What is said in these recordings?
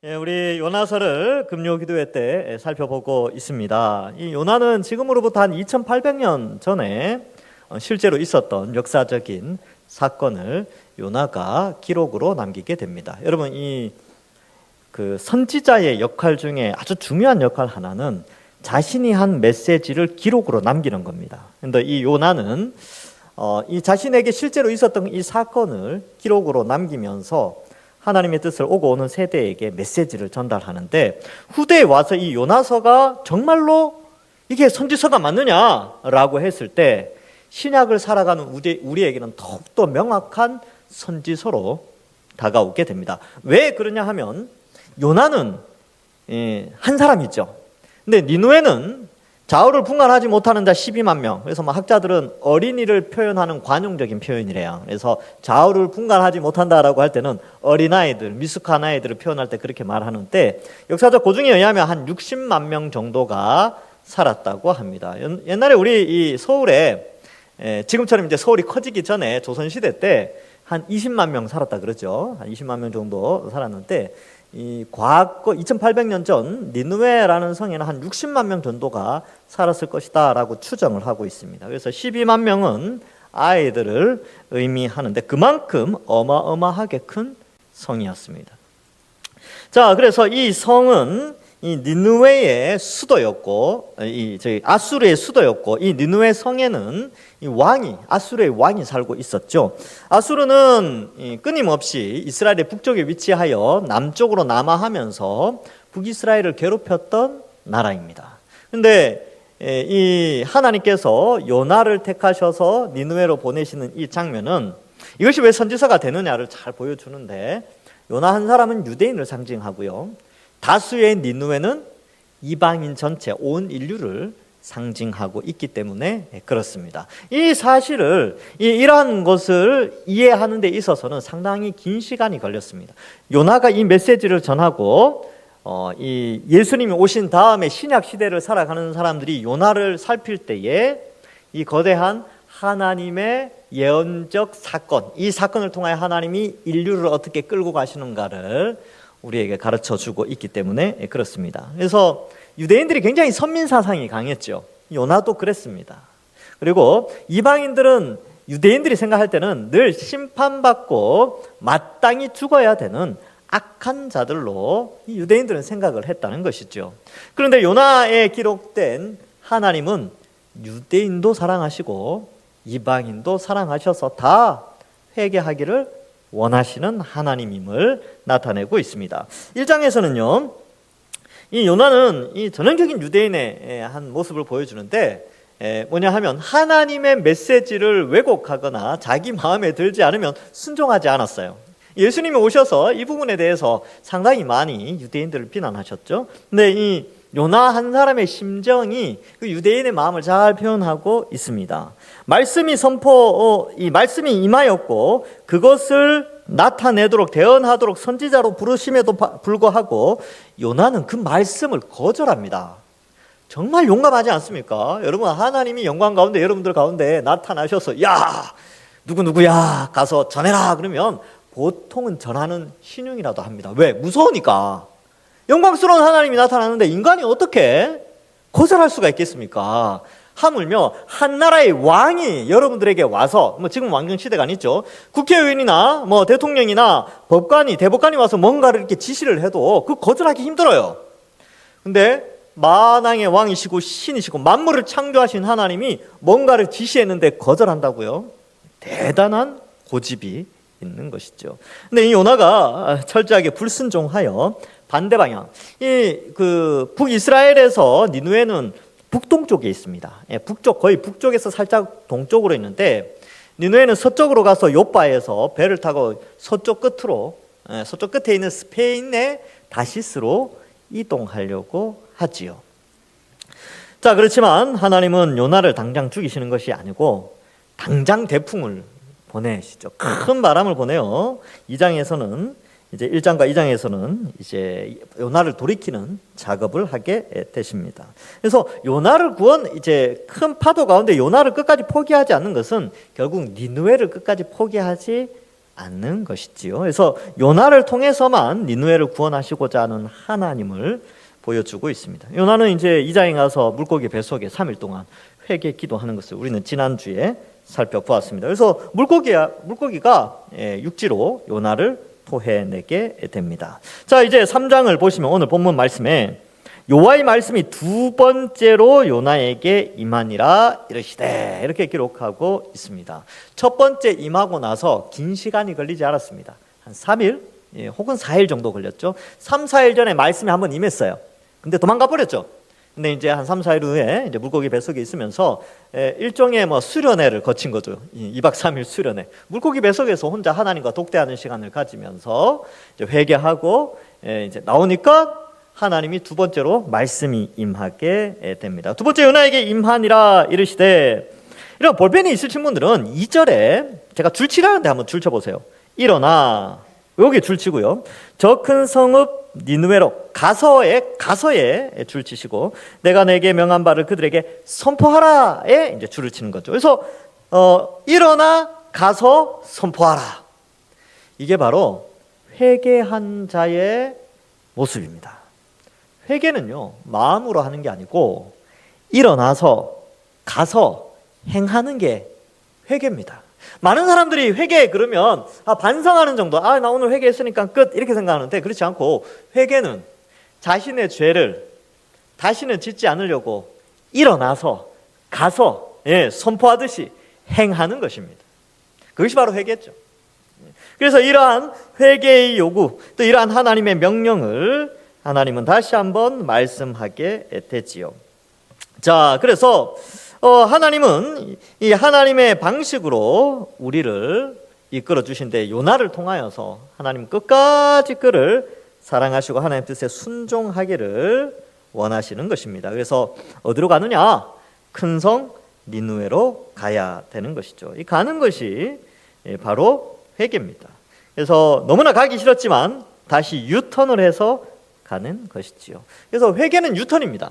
우리 요나서를 금요기도회 때 살펴보고 있습니다. 이 요나는 지금으로부터 한 2800년 전에 실제로 있었던 역사적인 사건을 요나가 기록으로 남기게 됩니다. 여러분, 이 선지자의 역할 중에 아주 중요한 역할 하나는 자신이 한 메시지를 기록으로 남기는 겁니다. 그런데 이 요나는 이 자신에게 실제로 있었던 이 사건을 기록으로 남기면서 하나님의 뜻을 오고 오는 세대에게 메시지를 전달하는데, 후대에 와서 이 요나서가 정말로 이게 선지서가 맞느냐라고 했을 때 신약을 살아가는 우리에게는 더욱더 명확한 선지서로 다가오게 됩니다. 왜 그러냐 하면 요나는 한 사람이죠. 근데 니느웨는 좌우를 분간하지 못하는 자 12만 명. 그래서 학자들은 어린이를 표현하는 관용적인 표현이래요. 그래서 좌우를 분간하지 못한다라고 할 때는 어린아이들, 미숙한 아이들을 표현할 때 그렇게 말하는데, 역사적 고증에 의하면 한 60만 명 정도가 살았다고 합니다. 옛날에 우리 이 서울에 지금처럼 이제 서울이 커지기 전에 조선시대 때 한 20만 명 살았다 그러죠. 한 20만 명 정도 살았는데, 이 과거 2800년 전 니느웨라는 성에는 한 60만 명 정도가 살았을 것이다 라고 추정을 하고 있습니다. 그래서 12만 명은 아이들을 의미하는데 그만큼 어마어마하게 큰 성이었습니다. 자, 그래서 이 성은 이 니느웨의 수도였고, 아수르의 수도였고, 이 니느웨 성에는 아수르의 왕이 살고 있었죠. 아수르는 끊임없이 이스라엘의 북쪽에 위치하여 남쪽으로 남하하면서 북이스라엘을 괴롭혔던 나라입니다. 그런데 이 하나님께서 요나를 택하셔서 니느웨로 보내시는 이 장면은, 이것이 왜 선지서가 되느냐를 잘 보여주는데, 요나 한 사람은 유대인을 상징하고요, 다수의 니느웨는 이방인 전체, 온 인류를 상징하고 있기 때문에 그렇습니다. 이 사실을, 이러한 것을 이해하는 데 있어서는 상당히 긴 시간이 걸렸습니다. 요나가 이 메시지를 전하고 이 예수님이 오신 다음에 신약 시대를 살아가는 사람들이 요나를 살필 때에 이 거대한 하나님의 예언적 사건, 이 사건을 통하여 하나님이 인류를 어떻게 끌고 가시는가를 우리에게 가르쳐주고 있기 때문에 그렇습니다. 그래서 유대인들이 굉장히 선민사상이 강했죠. 요나도 그랬습니다. 그리고 이방인들은 유대인들이 생각할 때는 늘 심판받고 마땅히 죽어야 되는 악한 자들로 이 유대인들은 생각을 했다는 것이죠. 그런데 요나에 기록된 하나님은 유대인도 사랑하시고 이방인도 사랑하셔서 다 회개하기를 원하시는 하나님임을 나타내고 있습니다. 1장에서는요, 이 요나는 이 전형적인 유대인의 한 모습을 보여주는데, 뭐냐 하면 하나님의 메시지를 왜곡하거나 자기 마음에 들지 않으면 순종하지 않았어요. 예수님이 오셔서 이 부분에 대해서 상당히 많이 유대인들을 비난하셨죠. 근데 이 요나 한 사람의 심정이 그 유대인의 마음을 잘 표현하고 있습니다. 말씀이 임하였고 그것을 나타내도록 대언하도록 선지자로 부르심에도 불구하고 요나는 그 말씀을 거절합니다. 정말 용감하지 않습니까? 여러분, 하나님이 영광 가운데 여러분들 가운데 나타나셔서 야, 누구야 가서 전해라 그러면 보통은 전하는 신용이라도 합니다. 왜? 무서우니까. 영광스러운 하나님이 나타나는데 인간이 어떻게 거절할 수가 있겠습니까? 하물며 한 나라의 왕이 여러분들에게 와서, 지금 왕정 시대가 아니죠. 국회의원이나 대통령이나 대법관이 와서 뭔가를 이렇게 지시를 해도 그 거절하기 힘들어요. 근데 만왕의 왕이시고 신이시고 만물을 창조하신 하나님이 뭔가를 지시했는데 거절한다고요? 대단한 고집이 있는 것이죠. 근데 이 요나가 철저하게 불순종하여 반대 방향. 북이스라엘에서 니느웨는 북동쪽에 있습니다. 거의 북쪽에서 살짝 동쪽으로 있는데, 니느웨는 서쪽으로 가서 요빠에서 배를 타고 서쪽 끝에 있는 스페인의 다시스로 이동하려고 하지요. 자, 그렇지만 하나님은 요나를 당장 죽이시는 것이 아니고 당장 대풍을 보내시죠. 큰 바람을 보내요. 1장과 2장에서는 이제 요나를 돌이키는 작업을 하게 되십니다. 그래서 요나를 큰 파도 가운데 요나를 끝까지 포기하지 않는 것은 결국 니느웨를 끝까지 포기하지 않는 것이지요. 그래서 요나를 통해서만 니느웨를 구원하시고자 하는 하나님을 보여주고 있습니다. 요나는 이제 2장에 가서 물고기 뱃속에 3일 동안 회개 기도하는 것을 우리는 지난주에 살펴보았습니다. 그래서 물고기가 육지로 요나를 토해내게 됩니다. 자, 이제 3장을 보시면 오늘 본문 말씀에 여호와의 말씀이 두 번째로 요나에게 임하니라 이르시되 이렇게 기록하고 있습니다. 첫 번째 임하고 나서 긴 시간이 걸리지 않았습니다. 한 3일 혹은 4일 정도 걸렸죠. 3, 4일 전에 말씀이 한번 임했어요. 근데 도망가 버렸죠. 근데 이제 한 3, 4일 후에 이제 물고기 뱃속에 있으면서 일종의 수련회를 거친 거죠. 2박 3일 수련회. 물고기 뱃속에서 혼자 하나님과 독대하는 시간을 가지면서 이제 회개하고 이제 나오니까 하나님이 두 번째로 말씀이 임하게 됩니다. 두 번째 요나에게 임하니라 이르시되, 이런 볼펜이 있을 친구들은 2절에 제가 줄치라는데 한번 줄쳐보세요. 일어나, 여기 줄치고요. 저 큰 성읍 니느웨로 가서에 줄치시고 내가 내게 명한 바를 그들에게 선포하라에 이제 줄을 치는 거죠. 그래서 일어나 가서 선포하라. 이게 바로 회개한 자의 모습입니다. 회개는요, 마음으로 하는 게 아니고 일어나서 가서 행하는 게 회개입니다. 많은 사람들이 회개 그러면 반성하는 정도, 나 오늘 회개했으니까 끝 이렇게 생각하는데 그렇지 않고 회개는 자신의 죄를 다시는 짓지 않으려고 일어나서 가서 선포하듯이 행하는 것입니다. 그것이 바로 회개죠. 그래서 이러한 회개의 요구, 또 이러한 하나님의 명령을 하나님은 다시 한번 말씀하게 되지요. 자, 그래서 하나님은 이 하나님의 방식으로 우리를 이끌어 주신데 요나를 통하여서 하나님 끝까지 그를 사랑하시고 하나님 뜻에 순종하기를 원하시는 것입니다. 그래서 어디로 가느냐? 큰 성 니느웨로 가야 되는 것이죠. 이 가는 것이 바로 회개입니다. 그래서 너무나 가기 싫었지만 다시 유턴을 해서 가는 것이지요. 그래서 회개는 유턴입니다.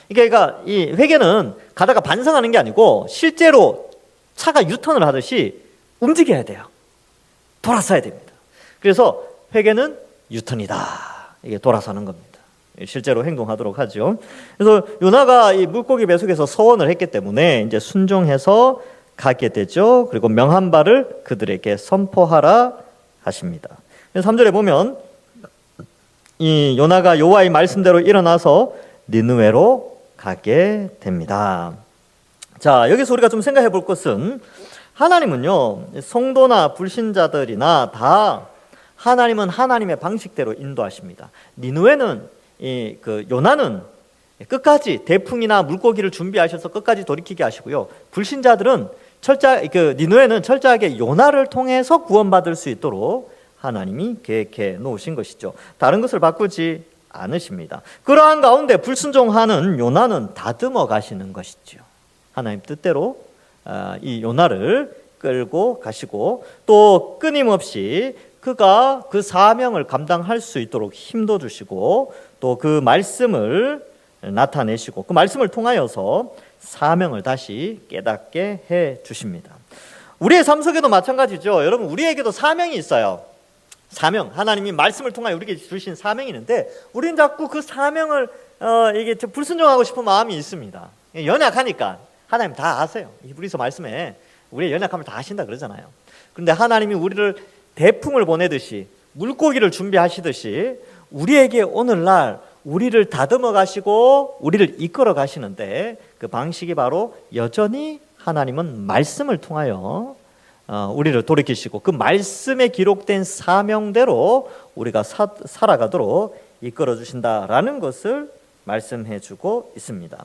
그러니까 이 회개는 가다가 반성하는 게 아니고 실제로 차가 유턴을 하듯이 움직여야 돼요. 돌아서야 됩니다. 그래서 회개는 유턴이다. 이게 돌아서는 겁니다. 실제로 행동하도록 하죠. 그래서 요나가 이 물고기 뱃속에서 서원을 했기 때문에 이제 순종해서 가게 되죠. 그리고 명한 바를 그들에게 선포하라 하십니다. 그래서 3절에 보면 이 요나가 여호와의 말씀대로 일어나서 니느웨로 가게 됩니다. 자, 여기서 우리가 좀 생각해 볼 것은 하나님은요, 성도나 불신자들이나 다 하나님은 하나님의 방식대로 인도하십니다. 니느웨는 요나는 끝까지 대풍이나 물고기를 준비하셔서 끝까지 돌이키게 하시고요. 불신자들은 니느웨는 철저하게 요나를 통해서 구원받을 수 있도록 하나님이 계획해 놓으신 것이죠. 다른 것을 바꾸지 않으십니다. 그러한 가운데 불순종하는 요나는 다듬어 가시는 것이죠. 하나님 뜻대로 이 요나를 끌고 가시고 또 끊임없이 그가 그 사명을 감당할 수 있도록 힘도 주시고 또 그 말씀을 나타내시고 그 말씀을 통하여서 사명을 다시 깨닫게 해 주십니다. 우리의 삶 속에도 마찬가지죠. 여러분, 우리에게도 사명이 있어요. 사명, 하나님이 말씀을 통하여 우리에게 주신 사명이 있는데 우리는 자꾸 그 사명을 이게 불순종하고 싶은 마음이 있습니다. 연약하니까. 하나님 다 아세요. 히브리서 말씀에 우리의 연약함을 다 아신다 그러잖아요. 그런데 하나님이 우리를 대풍을 보내듯이 물고기를 준비하시듯이 우리에게 오늘날 우리를 다듬어 가시고 우리를 이끌어 가시는데 그 방식이 바로 여전히 하나님은 말씀을 통하여 우리를 돌이키시고 그 말씀에 기록된 사명대로 우리가 살아가도록 이끌어 주신다라는 것을 말씀해 주고 있습니다.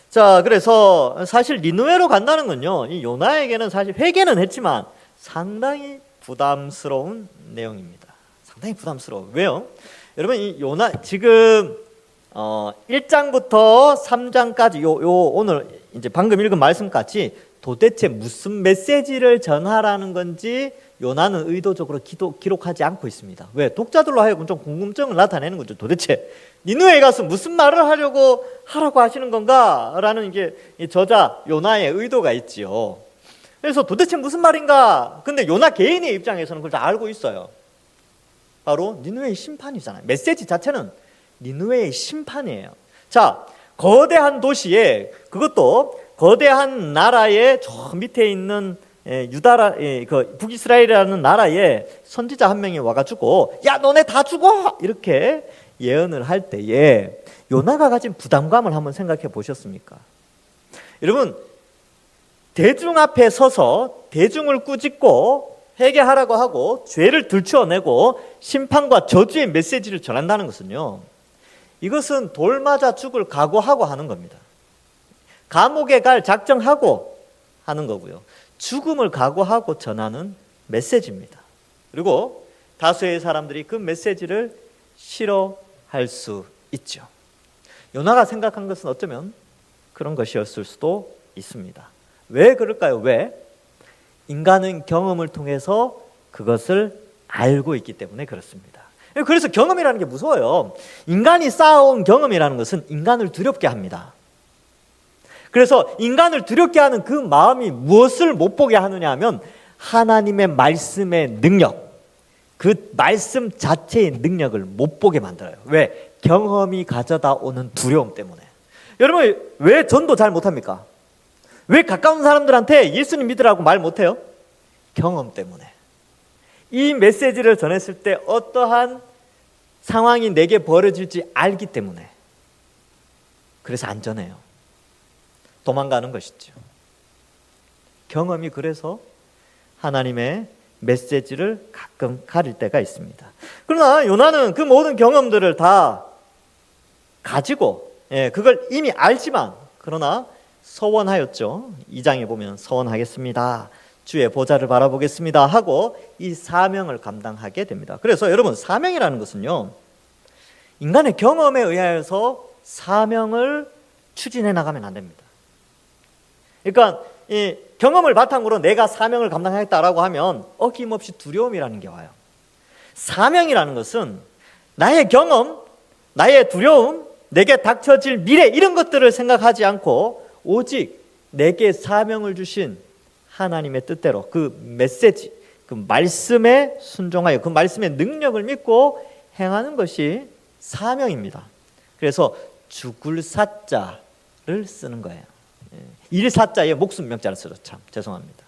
자, 그래서 사실 니느웨로 간다는 건요, 이 요나에게는 사실 회개는 했지만 상당히 부담스러운 내용입니다. 상당히 부담스러워. 왜요? 여러분, 이 요나 지금 1장부터 3장까지 오늘 이제 방금 읽은 말씀까지 도대체 무슨 메시지를 전하라는 건지 요나는 의도적으로 기록하지 않고 있습니다. 왜? 독자들로 하여금 좀 궁금증을 나타내는 거죠. 도대체 니느웨에 가서 무슨 말을 하라고 하시는 건가? 라는 이게 저자 요나의 의도가 있지요. 그래서 도대체 무슨 말인가? 근데 요나 개인의 입장에서는 그걸 다 알고 있어요. 바로 니느웨의 심판이잖아요. 메시지 자체는 니느웨의 심판이에요. 자, 거대한 도시에, 그것도 거대한 나라의 저 밑에 있는 그 북이스라엘이라는 나라에 선지자 한 명이 와가지고 야 너네 다 죽어! 이렇게 예언을 할 때에 요나가 가진 부담감을 한번 생각해 보셨습니까? 여러분, 대중 앞에 서서 대중을 꾸짖고 회개하라고 하고 죄를 들추어내고 심판과 저주의 메시지를 전한다는 것은요, 이것은 돌 맞아 죽을 각오하고 하는 겁니다. 감옥에 갈 작정하고 하는 거고요. 죽음을 각오하고 전하는 메시지입니다. 그리고 다수의 사람들이 그 메시지를 싫어할 수 있죠. 요나가 생각한 것은 어쩌면 그런 것이었을 수도 있습니다. 왜 그럴까요? 왜? 인간은 경험을 통해서 그것을 알고 있기 때문에 그렇습니다. 그래서 경험이라는 게 무서워요. 인간이 쌓아온 경험이라는 것은 인간을 두렵게 합니다. 그래서 인간을 두렵게 하는 그 마음이 무엇을 못 보게 하느냐 하면 하나님의 말씀의 능력, 그 말씀 자체의 능력을 못 보게 만들어요. 왜? 경험이 가져다 오는 두려움 때문에. 여러분, 왜 전도 잘 못합니까? 왜 가까운 사람들한테 예수님 믿으라고 말 못해요? 경험 때문에. 이 메시지를 전했을 때 어떠한 상황이 내게 벌어질지 알기 때문에. 그래서 안 전해요. 도망가는 것이죠. 경험이 그래서 하나님의 메시지를 가끔 가릴 때가 있습니다. 그러나 요나는 그 모든 경험들을 다 가지고 그걸 이미 알지만 그러나 서원하였죠. 2장에 보면 서원하겠습니다. 주의 보좌를 바라보겠습니다 하고 이 사명을 감당하게 됩니다. 그래서 여러분, 사명이라는 것은요, 인간의 경험에 의하여서 사명을 추진해 나가면 안 됩니다. 그러니까 이 경험을 바탕으로 내가 사명을 감당하겠다라고 하면 어김없이 두려움이라는 게 와요. 사명이라는 것은 나의 경험, 나의 두려움, 내게 닥쳐질 미래 이런 것들을 생각하지 않고 오직 내게 사명을 주신 하나님의 뜻대로 그 메시지, 그 말씀에 순종하여 그 말씀의 능력을 믿고 행하는 것이 사명입니다. 그래서 죽을 사자를 쓰는 거예요. 일사자에 목숨 명자를 쓰죠. 참 죄송합니다.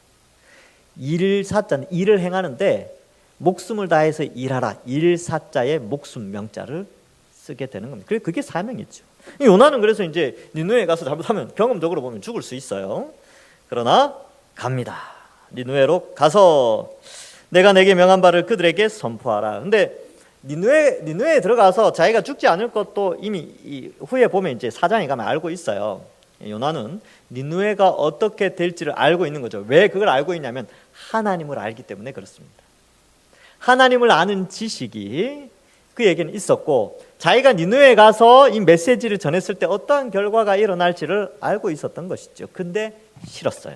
일사자는 일을 행하는데 목숨을 다해서 일하라. 일사자에 목숨 명자를 쓰게 되는 겁니다. 그게 사명이죠. 요나는 그래서 이제 니느웨에 가서 잘못하면 경험적으로 보면 죽을 수 있어요. 그러나 갑니다. 니느웨로 가서 내가 내게 명한 바를 그들에게 선포하라. 근데 니느웨에 들어가서 자기가 죽지 않을 것도 이미 후에 보면 이제 4장에 가면 알고 있어요. 요나는 니느웨가 어떻게 될지를 알고 있는 거죠. 왜 그걸 알고 있냐면 하나님을 알기 때문에 그렇습니다. 하나님을 아는 지식이 그에게는 있었고 자기가 니느웨에 가서 이 메시지를 전했을 때 어떠한 결과가 일어날지를 알고 있었던 것이죠. 근데 싫었어요.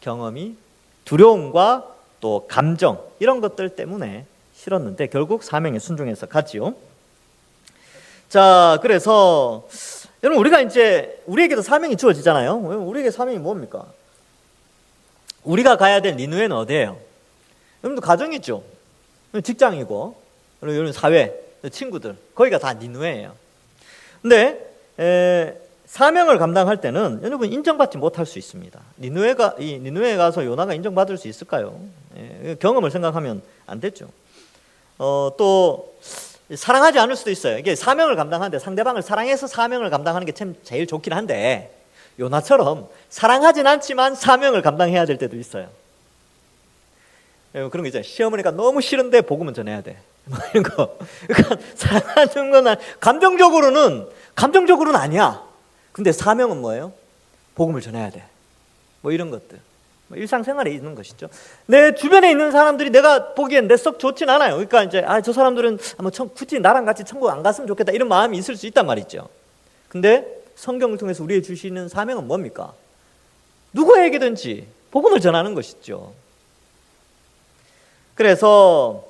경험이 두려움과 또 감정 이런 것들 때문에 싫었는데 결국 사명에 순종해서 갔지요. 자, 그래서 여러분, 우리가 이제 우리에게도 사명이 주어지잖아요. 우리에게 사명이 뭡니까? 우리가 가야 될 니느웨는 어디예요? 여러분도 가정이죠. 직장이고, 그리고 여러분 사회, 친구들, 거기가 다 니느웨예요. 근데 사명을 감당할 때는 여러분 인정받지 못할 수 있습니다. 니느웨에 가서 요나가 인정받을 수 있을까요? 경험을 생각하면 안 됐죠. 또 사랑하지 않을 수도 있어요. 이게 사명을 감당하는데 상대방을 사랑해서 사명을 감당하는 게 참 제일 좋긴 한데 요나처럼 사랑하진 않지만 사명을 감당해야 될 때도 있어요. 그런 거 있잖아요. 시어머니가 너무 싫은데 복음은 전해야 돼. 뭐 이런 거. 그러니까 사랑하는 건 감정적으로는 아니야. 근데 사명은 뭐예요? 복음을 전해야 돼. 뭐 이런 것들. 일상생활에 있는 것이죠. 내 주변에 있는 사람들이 내가 보기엔 내 썩 좋진 않아요. 그러니까 이제 저 사람들은 굳이 나랑 같이 천국 안 갔으면 좋겠다 이런 마음이 있을 수 있단 말이죠. 근데 성경을 통해서 우리에게 주시는 사명은 뭡니까? 누구에게든지 복음을 전하는 것이죠. 그래서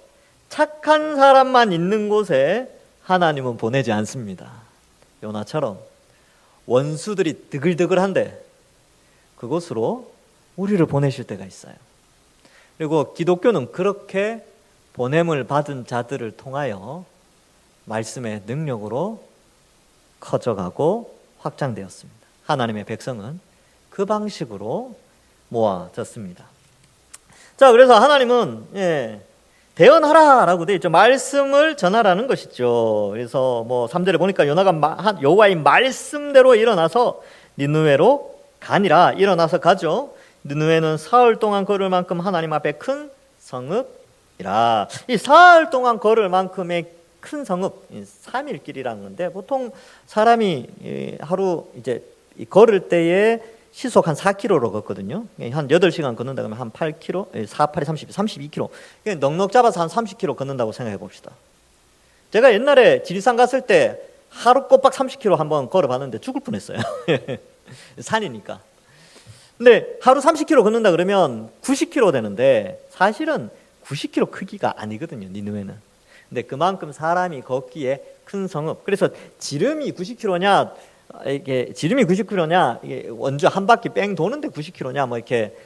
착한 사람만 있는 곳에 하나님은 보내지 않습니다. 요나처럼 원수들이 드글드글한데 그곳으로 우리를 보내실 때가 있어요. 그리고 기독교는 그렇게 보냄을 받은 자들을 통하여 말씀의 능력으로 커져가고 확장되었습니다. 하나님의 백성은 그 방식으로 모아졌습니다. 자, 그래서 하나님은 대언하라라고 되어 있죠. 말씀을 전하라는 것이죠. 그래서 3절에 보니까 요나가 여호와의 말씀대로 일어나서 니느웨로 가니라. 일어나서 가죠. 니느웨는 사흘 동안 걸을 만큼 하나님 앞에 큰 성읍이라. 이 사흘 동안 걸을 만큼의 큰 성읍, 3일 길이라는 건데, 보통 사람이 하루 이제 걸을 때에 시속 한 4km로 걷거든요. 한 8시간 걷는다 그러면 한 8km, 4, 8이 32km. 넉넉 잡아서 한 30km 걷는다고 생각해 봅시다. 제가 옛날에 지리산 갔을 때 하루 꼬박 30km 한번 걸어봤는데 죽을 뻔했어요. 산이니까. 근데 하루 30km 걷는다 그러면 90km 되는데, 사실은 90km 크기가 아니거든요, 니느웨는. 근데 그만큼 사람이 걷기에 큰 성읍. 그래서 지름이 90km냐, 이게 지름이 90km냐, 이게 원주 한 바퀴 뺑 도는데 90km냐,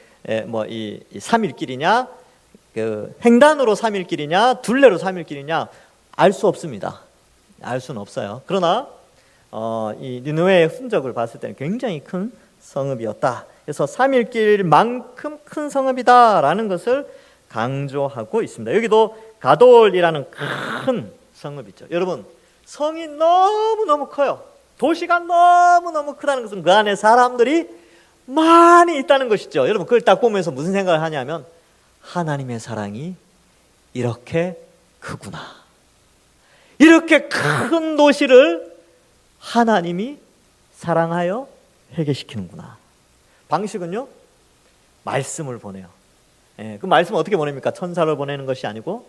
이 3일 길이냐, 그 횡단으로 3일 길이냐, 둘레로 3일 길이냐, 알 수 없습니다. 알 수는 없어요. 그러나 이 니느웨의 흔적을 봤을 때는 굉장히 큰 성읍이었다. 그래서 3일 길만큼 큰 성읍이다라는 것을 강조하고 있습니다. 여기도 가돌이라는 큰 성읍이죠. 여러분, 성이 너무너무 커요. 도시가 너무너무 크다는 것은 그 안에 사람들이 많이 있다는 것이죠. 여러분, 그걸 딱 보면서 무슨 생각을 하냐면, 하나님의 사랑이 이렇게 크구나. 이렇게 큰 도시를 하나님이 사랑하여 회개시키는구나. 방식은요, 말씀을 보내요. 그 말씀은 어떻게 보냅니까? 천사를 보내는 것이 아니고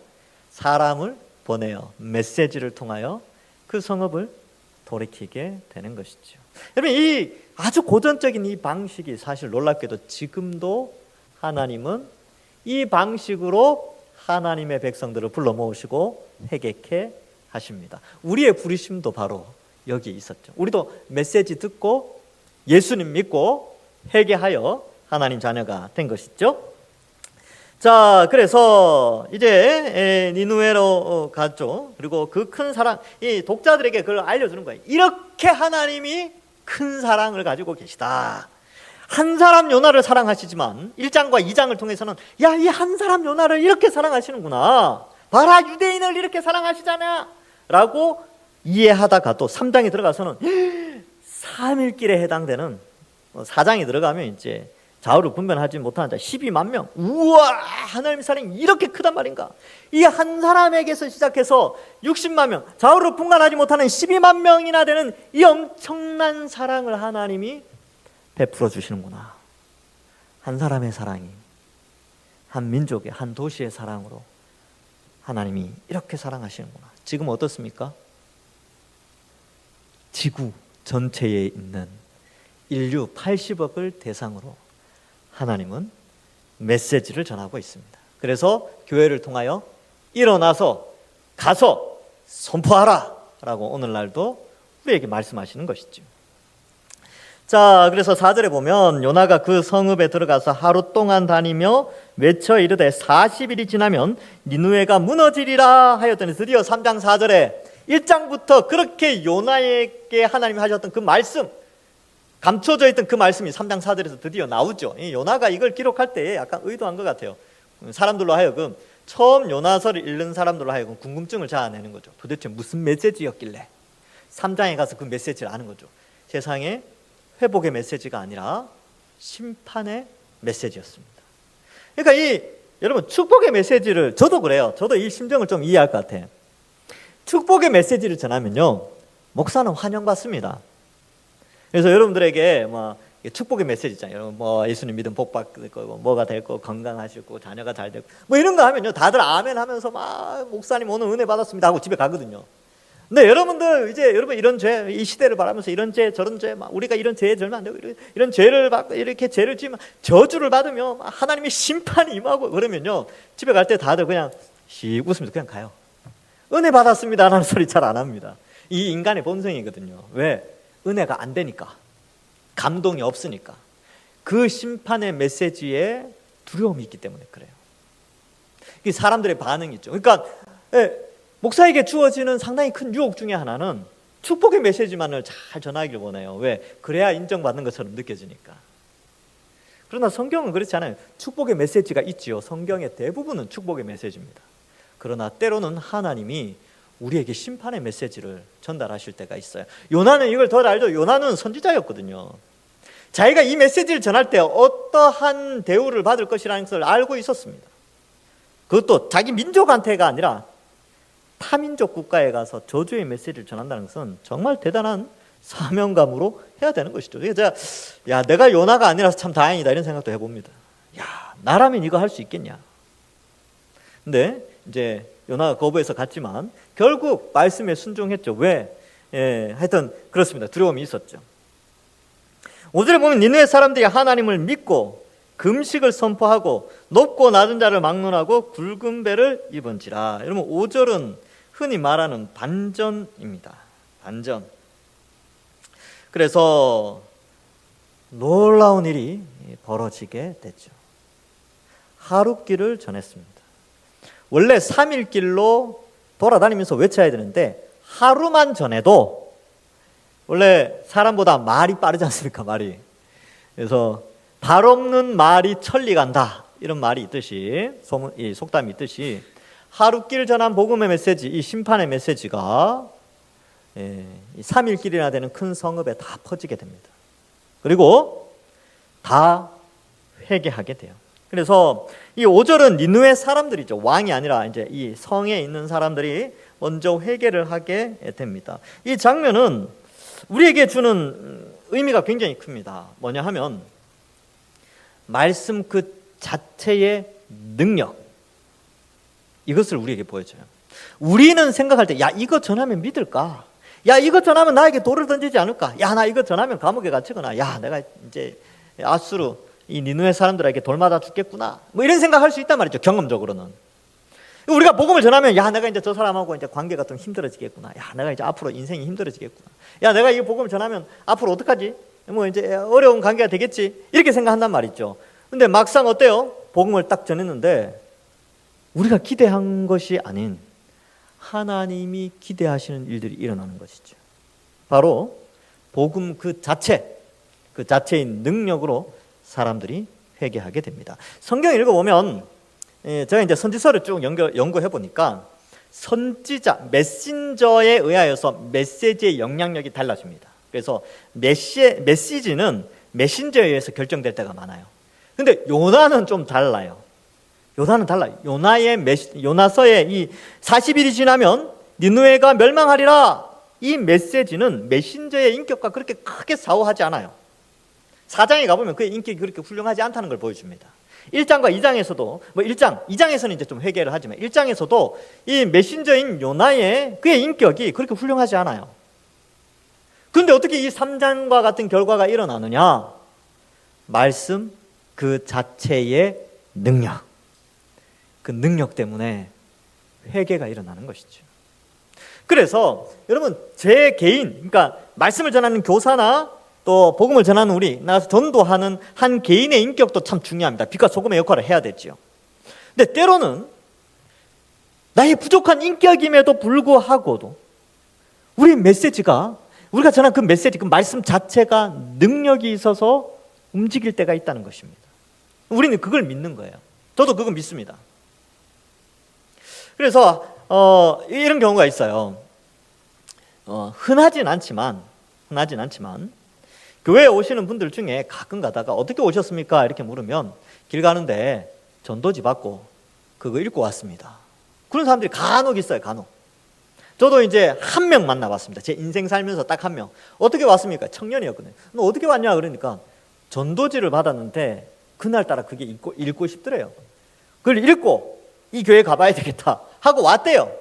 사람을 보내요. 메시지를 통하여 그 성읍을 돌이키게 되는 것이죠. 여러분, 이 아주 고전적인 이 방식이 사실 놀랍게도 지금도 하나님은 이 방식으로 하나님의 백성들을 불러 모으시고 회개케 하십니다. 우리의 부르심도 바로 여기에 있었죠. 우리도 메시지 듣고 예수님 믿고 회개하여 하나님 자녀가 된 것이죠. 자, 그래서 이제 니느웨로 갔죠. 그리고 그 큰 사랑, 이 독자들에게 그걸 알려주는 거예요. 이렇게 하나님이 큰 사랑을 가지고 계시다. 한 사람 요나를 사랑하시지만 1장과 2장을 통해서는 야, 이 한 사람 요나를 이렇게 사랑하시는구나. 봐라, 유대인을 이렇게 사랑하시잖아 라고 이해하다가 또 3장에 들어가서는 3일길에 해당되는 4장에 들어가면 이제 좌우를 분별하지 못하는 자 12만 명. 우와, 하나님의 사랑이 이렇게 크단 말인가. 이 한 사람에게서 시작해서 60만 명, 좌우를 분간하지 못하는 12만 명이나 되는 이 엄청난 사랑을 하나님이 베풀어 주시는구나. 한 사람의 사랑이 한 민족의, 한 도시의 사랑으로 하나님이 이렇게 사랑하시는구나. 지금 어떻습니까? 지구 전체에 있는 인류 80억을 대상으로 하나님은 메시지를 전하고 있습니다. 그래서 교회를 통하여 일어나서 가서 선포하라 라고 오늘날도 우리에게 말씀하시는 것이죠. 자, 그래서 4절에 보면 요나가 그 성읍에 들어가서 하루 동안 다니며 외쳐 이르되 40일이 지나면 니느웨가 무너지리라 하였더니, 드디어 3장 4절에 1장부터 그렇게 요나에게 하나님이 하셨던 그 말씀, 감춰져 있던 그 말씀이 3장 4절에서 드디어 나오죠. 요나가 이걸 기록할 때 약간 의도한 것 같아요. 사람들로 하여금, 처음 요나서를 읽는 사람들로 하여금 궁금증을 자아내는 거죠. 도대체 무슨 메시지였길래 3장에 가서 그 메시지를 아는 거죠. 세상에 회복의 메시지가 아니라 심판의 메시지였습니다. 그러니까 여러분, 축복의 메시지를, 저도 그래요. 저도 이 심정을 좀 이해할 것 같아요. 축복의 메시지를 전하면요, 목사는 환영받습니다. 그래서 여러분들에게 축복의 메시지 있잖아요. 예수님 믿음 복 받을 거고, 뭐가 될 거고, 건강하실 거고, 자녀가 잘 되고, 이런 거 하면요, 다들 아멘 하면서 목사님 오늘 은혜 받았습니다 하고 집에 가거든요. 근데 여러분들, 이제 여러분 이런 죄, 이 시대를 바라면서 이런 죄, 저런 죄, 우리가 이런 죄에 절면 안 되고, 이런 죄를 받고, 이렇게 죄를 지으면 저주를 받으며 하나님의 심판이 임하고 그러면요, 집에 갈 때 다들 그냥 씩 웃으면서 그냥 가요. 은혜 받았습니다 라는 소리 잘 안 합니다. 이 인간의 본성이거든요. 왜? 은혜가 안 되니까. 감동이 없으니까. 그 심판의 메시지에 두려움이 있기 때문에 그래요. 이게 사람들의 반응이 있죠. 그러니까 목사에게 주어지는 상당히 큰 유혹 중에 하나는 축복의 메시지만을 잘 전하기를 원해요. 왜? 그래야 인정받는 것처럼 느껴지니까. 그러나 성경은 그렇지 않아요. 축복의 메시지가 있지요. 성경의 대부분은 축복의 메시지입니다. 그러나 때로는 하나님이 우리에게 심판의 메시지를 전달하실 때가 있어요. 요나는 이걸 더 알죠. 요나는 선지자였거든요. 자기가 이 메시지를 전할 때 어떠한 대우를 받을 것이라는 것을 알고 있었습니다. 그것도 자기 민족한테가 아니라 타민족 국가에 가서 저주의 메시지를 전한다는 것은 정말 대단한 사명감으로 해야 되는 것이죠. 그래서 제가 내가 요나가 아니라서 참 다행이다 이런 생각도 해봅니다. 나라면 이거 할 수 있겠냐. 근데 이제 요나가 거부해서 갔지만 결국 말씀에 순종했죠. 왜? 하여튼 그렇습니다. 두려움이 있었죠. 5절에 보면 니느웨 사람들이 하나님을 믿고 금식을 선포하고 높고 낮은 자를 막론하고 굵은 배를 입은지라. 여러분 5절은 흔히 말하는 반전입니다. 반전. 그래서 놀라운 일이 벌어지게 됐죠. 하룻길을 전했습니다. 원래 3일 길로 돌아다니면서 외쳐야 되는데 하루만 전해도 원래 사람보다 말이 빠르지 않습니까? 말이. 그래서 발 없는 말이 천리 간다 이런 말이 있듯이 이 속담이 있듯이 하룻길 전한 복음의 메시지, 이 심판의 메시지가 3일길이나 되는 큰 성읍에 다 퍼지게 됩니다. 그리고 다 회개하게 돼요. 그래서 이 5절은 니느웨 사람들이죠. 왕이 아니라 이제 이 성에 있는 사람들이 먼저 회개를 하게 됩니다. 이 장면은 우리에게 주는 의미가 굉장히 큽니다. 뭐냐 하면 말씀 그 자체의 능력, 이것을 우리에게 보여줘요. 우리는 생각할 때 이거 전하면 믿을까? 이거 전하면 나에게 돌을 던지지 않을까? 나 이거 전하면 감옥에 갇히거나 내가 이제 아수르 이 니느웨 사람들에게 돌 맞아 죽겠구나 뭐 이런 생각할 수 있단 말이죠. 경험적으로는 우리가 복음을 전하면 내가 이제 저 사람하고 이제 관계가 좀 힘들어지겠구나. 내가 이제 앞으로 인생이 힘들어지겠구나. 내가 이 복음을 전하면 앞으로 어떡하지? 뭐 이제 어려운 관계가 되겠지. 이렇게 생각한단 말이죠. 근데 막상 어때요? 복음을 딱 전했는데 우리가 기대한 것이 아닌 하나님이 기대하시는 일들이 일어나는 것이죠. 바로 복음 그 자체인 능력으로 사람들이 회개하게 됩니다. 성경 읽어보면 제가 이제 선지서를 쭉 연구해 보니까 선지자, 메신저에 의하여서 메시지의 영향력이 달라집니다. 그래서 메시지는 메신저에 의해서 결정될 때가 많아요. 근데 요나는 좀 달라요. 요나는 달라요. 요나서의 이 40일이 지나면 니느웨가 멸망하리라. 이 메시지는 메신저의 인격과 그렇게 크게 좌우하지 않아요. 4장에 가보면 그의 인격이 그렇게 훌륭하지 않다는 걸 보여줍니다. 1장과 2장에서도 2장에서는 이제 좀 회개를 하지만 1장에서도 이 메신저인 요나의 그의 인격이 그렇게 훌륭하지 않아요. 그런데 어떻게 이 3장과 같은 결과가 일어나느냐? 말씀 그 자체의 능력, 그 능력 때문에 회개가 일어나는 것이죠. 그래서 여러분 제 개인, 그러니까 말씀을 전하는 교사나 또 복음을 전하는 우리, 나가서 전도하는 한 개인의 인격도 참 중요합니다. 빛과 소금의 역할을 해야 되죠. 근데 때로는 나의 부족한 인격임에도 불구하고도 우리 메시지가, 우리가 전한 그 메시지, 그 말씀 자체가 능력이 있어서 움직일 때가 있다는 것입니다. 우리는 그걸 믿는 거예요. 저도 그거 믿습니다. 그래서 이런 경우가 있어요. 흔하진 않지만 교회에 오시는 분들 중에 가끔 가다가 어떻게 오셨습니까? 이렇게 물으면 길 가는데 전도지 받고 그거 읽고 왔습니다. 그런 사람들이 간혹 있어요. 간혹. 저도 이제 한 명 만나봤습니다. 제 인생 살면서 딱 한 명. 어떻게 왔습니까? 청년이었거든요. 너 어떻게 왔냐? 그러니까 전도지를 받았는데 그날따라 그게 읽고 싶더래요. 그걸 읽고 이 교회 가봐야 되겠다 하고 왔대요.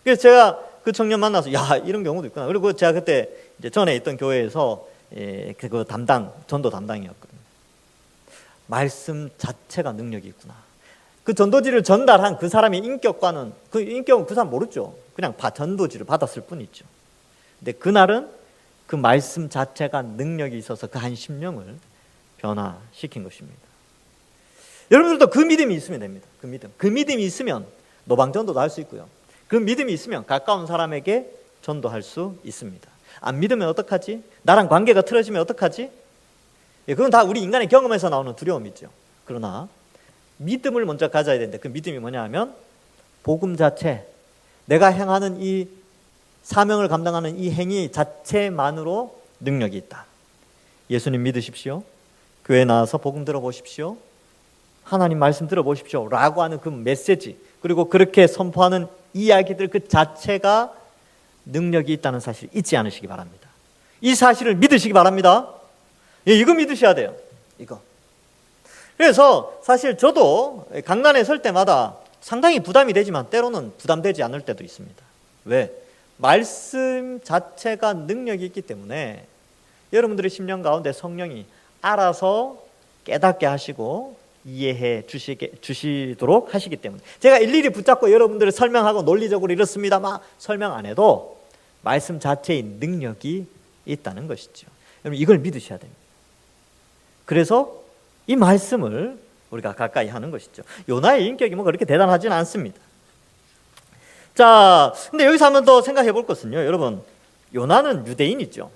그래서 제가 그 청년 만나서 이런 경우도 있구나. 그리고 제가 그때 이제 전에 있던 교회에서 그 전도 담당이었거든요. 말씀 자체가 능력이 있구나. 그 전도지를 전달한 그 사람의 인격과는, 그 인격은 그 사람 모르죠. 그냥 전도지를 받았을 뿐이죠. 근데 그날은 그 말씀 자체가 능력이 있어서 그 한 심령을 변화시킨 것입니다. 여러분들도 그 믿음이 있으면 됩니다. 그 믿음이 있으면 노방전도도 할 수 있고요. 그 믿음이 있으면 가까운 사람에게 전도할 수 있습니다. 안 믿으면 어떡하지? 나랑 관계가 틀어지면 어떡하지? 그건 다 우리 인간의 경험에서 나오는 두려움이죠. 그러나 믿음을 먼저 가져야 되는데 그 믿음이 뭐냐 하면 복음 자체, 내가 행하는 이 사명을 감당하는 이 행위 자체만으로 능력이 있다. 예수님 믿으십시오. 교회 나와서 복음 들어보십시오. 하나님 말씀 들어보십시오. 라고 하는 그 메시지, 그리고 그렇게 선포하는 이야기들 그 자체가 능력이 있다는 사실을 잊지 않으시기 바랍니다. 이 사실을 믿으시기 바랍니다. 이거 믿으셔야 돼요. 이거. 그래서 사실 저도 강단에 설 때마다 상당히 부담이 되지만 때로는 부담되지 않을 때도 있습니다. 왜? 말씀 자체가 능력이 있기 때문에 여러분들의 심령 가운데 성령이 알아서 깨닫게 하시고 이해해 주시도록 하시기 때문에 제가 일일이 붙잡고 여러분들을 설명하고 논리적으로 이렇습니다 막 설명 안 해도 말씀 자체의 능력이 있다는 것이죠. 여러분 이걸 믿으셔야 됩니다. 그래서 이 말씀을 우리가 가까이 하는 것이죠. 요나의 인격이 뭐 그렇게 대단하지는 않습니다. 자, 근데 여기서 한번 더 생각해 볼 것은요. 여러분, 요나는 유대인이죠.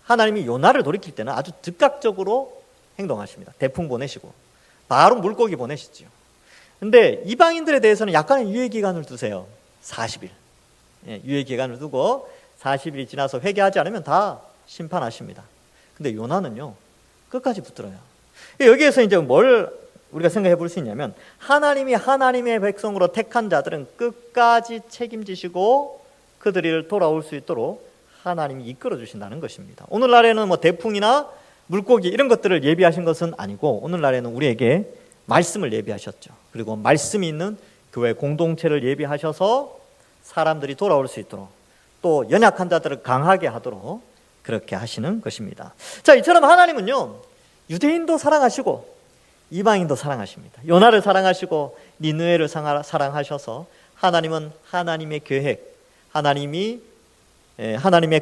하나님이 요나를 돌이킬 때는 아주 즉각적으로 행동하십니다. 대풍 보내시고 바로 물고기 보내시죠. 근데 이방인들에 대해서는 약간의 유예 기간을 두세요. 40일. 유예 기간을 두고 40일이 지나서 회개하지 않으면 다 심판하십니다. 근데 요나는요, 끝까지 붙들어요. 여기에서 이제 뭘 우리가 생각해 볼 수 있냐면 하나님이 하나님의 백성으로 택한 자들은 끝까지 책임지시고 그들이 돌아올 수 있도록 하나님이 이끌어 주신다는 것입니다. 오늘날에는 뭐 대풍이나 물고기 이런 것들을 예비하신 것은 아니고 오늘날에는 우리에게 말씀을 예비하셨죠. 그리고 말씀이 있는 교회 공동체를 예비하셔서 사람들이 돌아올 수 있도록 또 연약한 자들을 강하게 하도록 그렇게 하시는 것입니다. 자, 이처럼 하나님은요, 유대인도 사랑하시고 이방인도 사랑하십니다. 요나를 사랑하시고 니느웨를 사랑하셔서 하나님은 하나님의 계획, 하나님의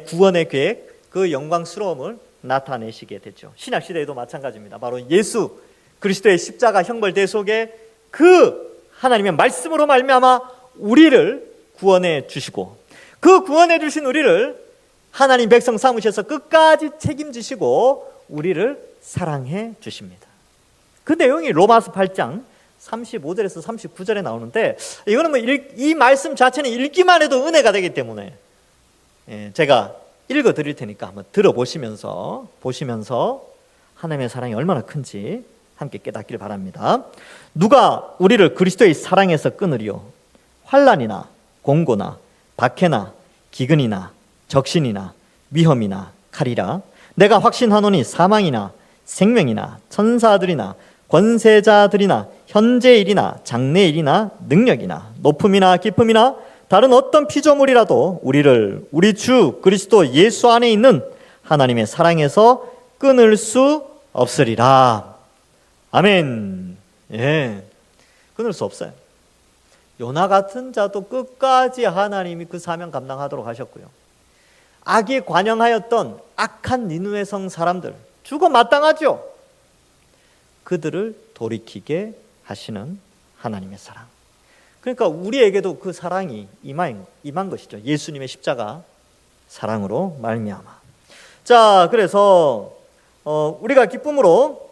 구원의 계획, 그 영광스러움을 나타내시게 됐죠. 신약시대에도 마찬가지입니다. 바로 예수 그리스도의 십자가 형벌 대속에 그 하나님의 말씀으로 말미암아 우리를 구원해 주시고 그 구원해 주신 우리를 하나님 백성 삼으셔서 끝까지 책임지시고 우리를 사랑해 주십니다. 그 내용이 로마서 8장 35절에서 39절에 나오는데 이거는 뭐 이 말씀 자체는 읽기만 해도 은혜가 되기 때문에 제가 읽어 드릴 테니까 한번 들어보시면서 보시면서 하나님의 사랑이 얼마나 큰지 함께 깨닫기를 바랍니다. 누가 우리를 그리스도의 사랑에서 끊으리요? 환난이나 공고나 박해나 기근이나 적신이나 위험이나 칼이라. 내가 확신하노니 사망이나 생명이나 천사들이나 권세자들이나 현재일이나 장래일이나 능력이나 높음이나 깊음이나 다른 어떤 피조물이라도 우리를 우리 주 그리스도 예수 안에 있는 하나님의 사랑에서 끊을 수 없으리라. 아멘. 예, 끊을 수 없어요. 요나 같은 자도 끝까지 하나님이 그 사명 감당하도록 하셨고요. 악이 관영하였던 악한 니느웨 성 사람들 죽어 마땅하죠. 그들을 돌이키게 하시는 하나님의 사랑. 그러니까 우리에게도 그 사랑이 임한 것이죠. 예수님의 십자가 사랑으로 말미암아. 자, 그래서 우리가 기쁨으로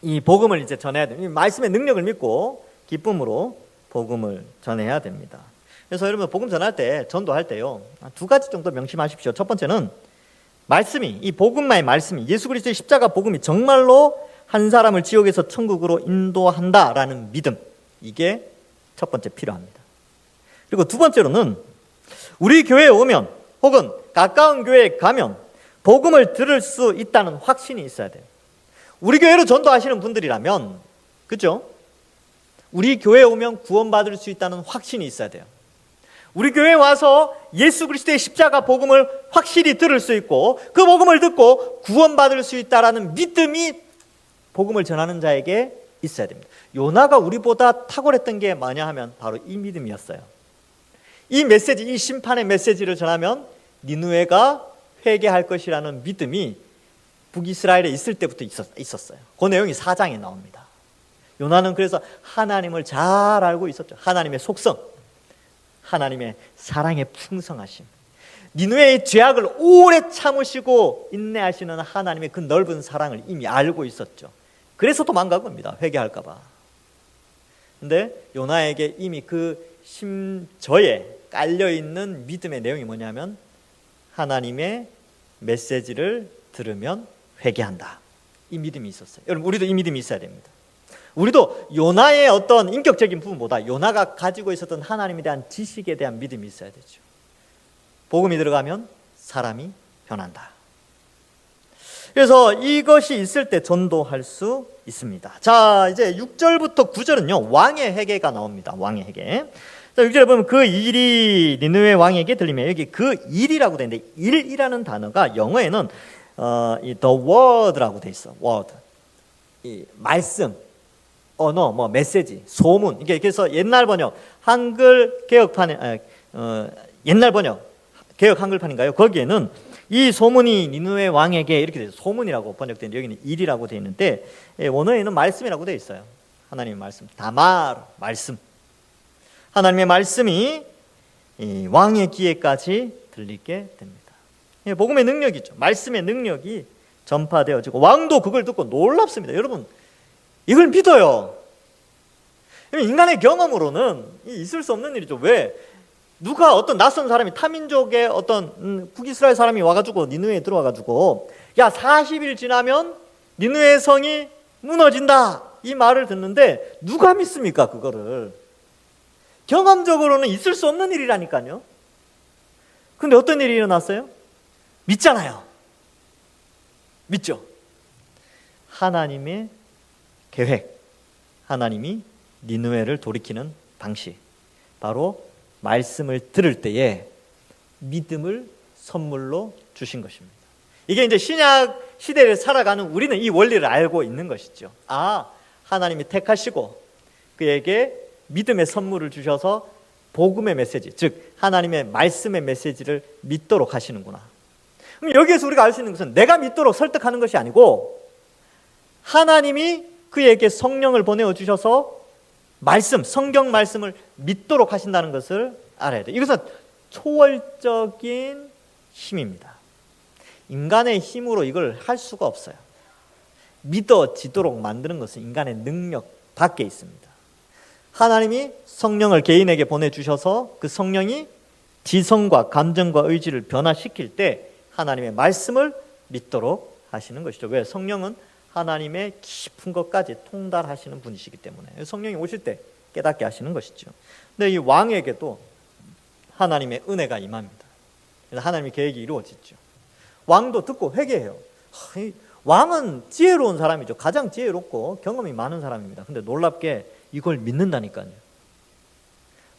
이 복음을 이제 전해야 됩니다. 말씀의 능력을 믿고 기쁨으로 복음을 전해야 됩니다. 그래서 여러분 복음 전할 때, 전도할 때요, 두 가지 정도 명심하십시오. 첫 번째는 말씀이, 이 복음만의 말씀이, 예수 그리스도의 십자가 복음이 정말로 한 사람을 지옥에서 천국으로 인도한다라는 믿음, 이게 첫 번째 필요합니다. 그리고 두 번째로는 우리 교회에 오면 혹은 가까운 교회에 가면 복음을 들을 수 있다는 확신이 있어야 돼요. 우리 교회로 전도하시는 분들이라면, 그렇죠? 우리 교회에 오면 구원받을 수 있다는 확신이 있어야 돼요. 우리 교회에 와서 예수 그리스도의 십자가 복음을 확실히 들을 수 있고 그 복음을 듣고 구원받을 수 있다라는 믿음이 복음을 전하는 자에게 있어야 됩니다. 요나가 우리보다 탁월했던 게 뭐냐 하면 바로 이 믿음이었어요. 이 메시지, 이 심판의 메시지를 전하면 니느웨가 회개할 것이라는 믿음이 북이스라엘에 있을 때부터 있었어요. 그 내용이 4장에 나옵니다. 요나는 그래서 하나님을 잘 알고 있었죠. 하나님의 속성, 하나님의 사랑의 풍성하심, 니느웨의 죄악을 오래 참으시고 인내하시는 하나님의 그 넓은 사랑을 이미 알고 있었죠. 그래서 도망간 겁니다. 회개할까 봐. 근데 요나에게 이미 그 심저에 깔려있는 믿음의 내용이 뭐냐면 하나님의 메시지를 들으면 회개한다. 이 믿음이 있었어요. 여러분, 우리도 이 믿음이 있어야 됩니다. 우리도 요나의 어떤 인격적인 부분보다 요나가 가지고 있었던 하나님에 대한 지식에 대한 믿음이 있어야 되죠. 복음이 들어가면 사람이 변한다. 그래서 이것이 있을 때 전도할 수 있습니다. 자, 이제 6절부터 9절은요 왕의 회개가 나옵니다. 왕의 회개. 자, 6절에 보면 그 일이 니느웨 왕에게 들리면, 여기 그 일이라고 되어 있는데 일이라는 단어가 영어에는 이 the word라고 되어 있어. word. 이 말씀, 언어, 뭐 메시지, 소문. 이게 그래서 옛날 번역 한글 개혁판에 옛날 번역 개혁 한글판인가요? 거기에는 이 소문이 니느웨 왕에게 이렇게 돼서 소문이라고 번역되는데 여기는 일이라고 되어 있는데 원어에는 말씀이라고 되어 있어요. 하나님의 말씀, 다말, 말씀. 하나님의 말씀이 이 왕의 귀에까지 들리게 됩니다. 복음의 능력이죠. 말씀의 능력이 전파되어지고 왕도 그걸 듣고 놀랍습니다. 여러분, 이걸 믿어요. 인간의 경험으로는 있을 수 없는 일이죠. 왜? 누가 어떤 낯선 사람이 타민족의 어떤 북이스라엘 사람이 와가지고 니느웨에 들어와가지고 야 40일 지나면 니느웨 성이 무너진다 이 말을 듣는데 누가 믿습니까? 그거를 경험적으로는 있을 수 없는 일이라니까요. 근데 어떤 일이 일어났어요? 믿잖아요. 믿죠. 하나님의 계획, 하나님이 니느웨를 돌이키는 방식, 바로 말씀을 들을 때에 믿음을 선물로 주신 것입니다. 이게 이제 신약 시대를 살아가는 우리는 이 원리를 알고 있는 것이죠. 아, 하나님이 택하시고 그에게 믿음의 선물을 주셔서 복음의 메시지, 즉 하나님의 말씀의 메시지를 믿도록 하시는구나. 그럼 여기에서 우리가 알 수 있는 것은 내가 믿도록 설득하는 것이 아니고 하나님이 그에게 성령을 보내어 주셔서 말씀, 성경 말씀을 믿도록 하신다는 것을 알아야 돼요. 이것은 초월적인 힘입니다. 인간의 힘으로 이걸 할 수가 없어요. 믿어지도록 만드는 것은 인간의 능력 밖에 있습니다. 하나님이 성령을 개인에게 보내주셔서 그 성령이 지성과 감정과 의지를 변화시킬 때 하나님의 말씀을 믿도록 하시는 것이죠. 왜? 성령은 하나님의 깊은 것까지 통달하시는 분이시기 때문에 성령이 오실 때 깨닫게 하시는 것이죠. 근데 이 왕에게도 하나님의 은혜가 임합니다. 그래서 하나님의 계획이 이루어지죠. 왕도 듣고 회개해요. 왕은 지혜로운 사람이죠. 가장 지혜롭고 경험이 많은 사람입니다. 근데 놀랍게 이걸 믿는다니까요.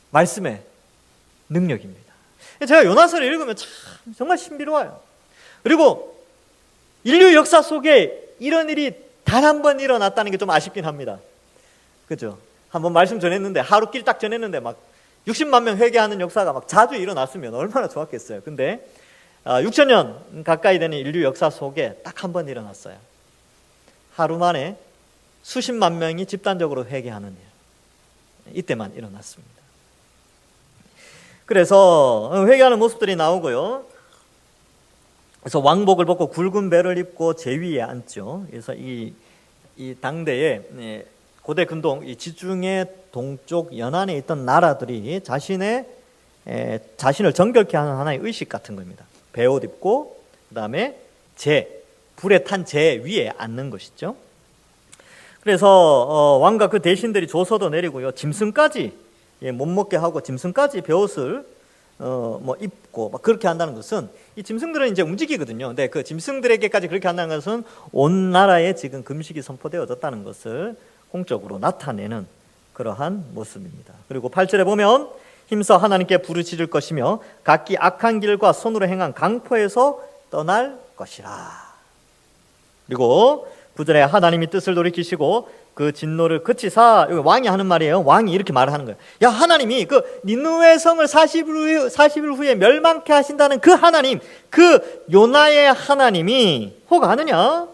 말씀의 능력입니다. 제가 요나서를 읽으면 참 정말 신비로워요. 그리고 인류 역사 속에 이런 일이 단 한 번 일어났다는 게 좀 아쉽긴 합니다. 그죠? 한번 말씀 전했는데 하루길 딱 전했는데 막 60만 명 회개하는 역사가 막 자주 일어났으면 얼마나 좋았겠어요. 근데 6,000년 가까이 되는 인류 역사 속에 딱 한 번 일어났어요. 하루 만에 수십만 명이 집단적으로 회개하는 일. 이때만 일어났습니다. 그래서 회개하는 모습들이 나오고요. 그래서 왕복을 벗고 굵은 배를 입고 제 위에 앉죠. 그래서 이 당대에 고대 근동 이 지중해 동쪽 연안에 있던 나라들이 자신을 정결케 하는 하나의 의식 같은 겁니다. 베옷 입고 그다음에 불에 탄 재 위에 앉는 것이죠. 그래서 왕과 그 대신들이 조서도 내리고요. 짐승까지 못 먹게 하고 짐승까지 베옷을 입고 막 그렇게 한다는 것은 이 짐승들은 이제 움직이거든요. 근데 그 짐승들에게까지 그렇게 한다는 것은 온 나라에 지금 금식이 선포되어졌다는 것을 공적으로 나타내는 그러한 모습입니다. 그리고 8절에 보면 힘써 하나님께 부르짖을 것이며 각기 악한 길과 손으로 행한 강포에서 떠날 것이라. 그리고 9절에 하나님이 뜻을 돌이키시고 그 진노를 그치사, 여기 왕이 하는 말이에요. 왕이 이렇게 말을 하는 거예요. 야, 하나님이 그 니느웨 성을 40일 후에 멸망케 하신다는 그 하나님, 그 요나의 하나님이 혹 아느냐?